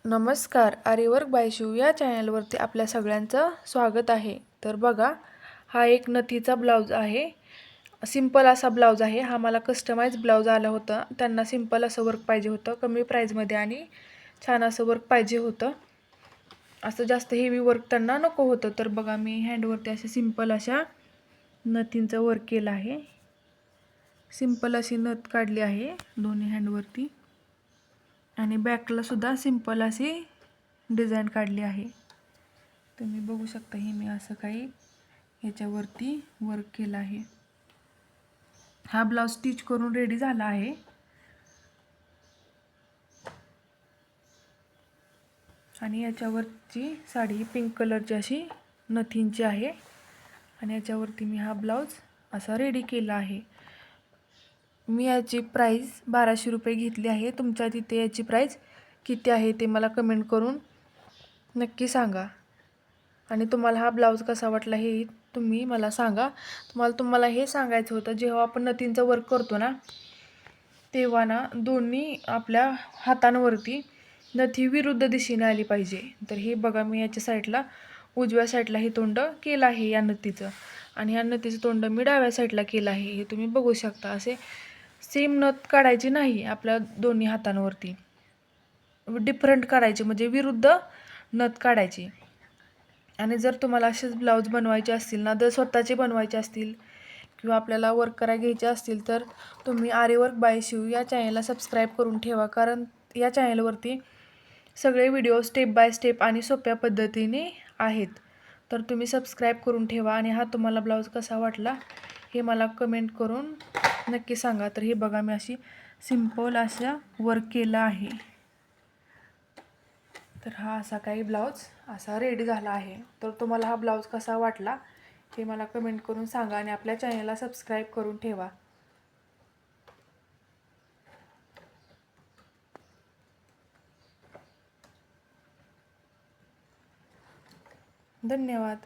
नमस्कार. आरीवर्क बाय शिव या चॅनलवरती आपल्या सगळ्यांचं स्वागत आहे. तर बघा, हा एक नथीचा ब्लाऊज आहे. सिंपल असा ब्लाऊज आहे. हा मला कस्टमाइज ब्लाऊज आला होता. त्यांना सिंपल असं वर्क पाहिजे होतं, कमी प्राईजमध्ये आणि छान असं वर्क पाहिजे होतं. असं जास्त हेवी वर्क त्यांना नको होतं. तर बघा, मी हँडवरती असे सिंपल अशा नथींचं वर्क केलं आहे. सिंपल अशी नथ काढली आहे दोन्ही हँडवरती आणि बॅकला सुद्धा सिंपल अशी डिझाईन काढली आहे. तुम्ही बघू शकता, ही मी असं काही याच्यावरती वर्क केलं आहे. हा ब्लाऊज स्टिच करून रेडी झाला आहे. आणि याच्यावरची साडी पिंक कलरची अशी नथींची आहे आणि याच्यावरती मी हा ब्लाऊज असा रेडी केला आहे. मी याची प्राईस 1200 रुपये घेतली आहे. तुमच्या तिथे याची प्राईस किती आहे ते मला कमेंट करून नक्की सांगा. आणि तुम्हाला हा ब्लाऊज कसा वाटला हे तुम्ही मला सांगा. तुम्हाला हे सांगायचं होतं, जेव्हा आपण नथींचं वर्क करतो ना, तेव्हा ना दोन्ही आपल्या हातांवरती नथी विरुद्ध दिशेने आली पाहिजे. तर हे बघा, मी याच्या साईडला उजव्या साईडला हे तोंड केलं आहे या नथीचं आणि ह्या नथीचं तोंड मी डाव्या साईडला केलं आहे. हे तुम्ही बघू शकता. असे सेम नथ काढायची नाही आपल्या दोन्ही हातांवरती, डिफरंट काढायचे, म्हणजे विरुद्ध नथ काढायची. आणि जर तुम्हाला असेच ब्लाऊज बनवायचे असतील ना, जर स्वतःचे बनवायचे असतील किंवा आपल्याला वर्क करायला घ्यायचे असतील, तर तुम्ही आरीवर्क बाय शिव या चॅनलला सबस्क्राईब करून ठेवा. कारण या चॅनलवरती सगळे व्हिडिओ स्टेप बाय स्टेप आणि सोप्या पद्धतीने आहेत. तर तुम्ही सबस्क्राईब करून ठेवा. आणि हा तुम्हाला ब्लाऊज कसा वाटला हे मला कमेंट करून नक्की सांगा. तर हे बघा, मी अशी सिंपल अशा वर्क केलं आहे. तर हा असा काही ब्लाऊज असा रेडी झाला आहे. तर तुम्हाला हा ब्लाऊज कसा वाटला हे मला कमेंट करून सांगा आणि आपल्या चॅनलला सबस्क्राईब करून ठेवा. धन्यवाद.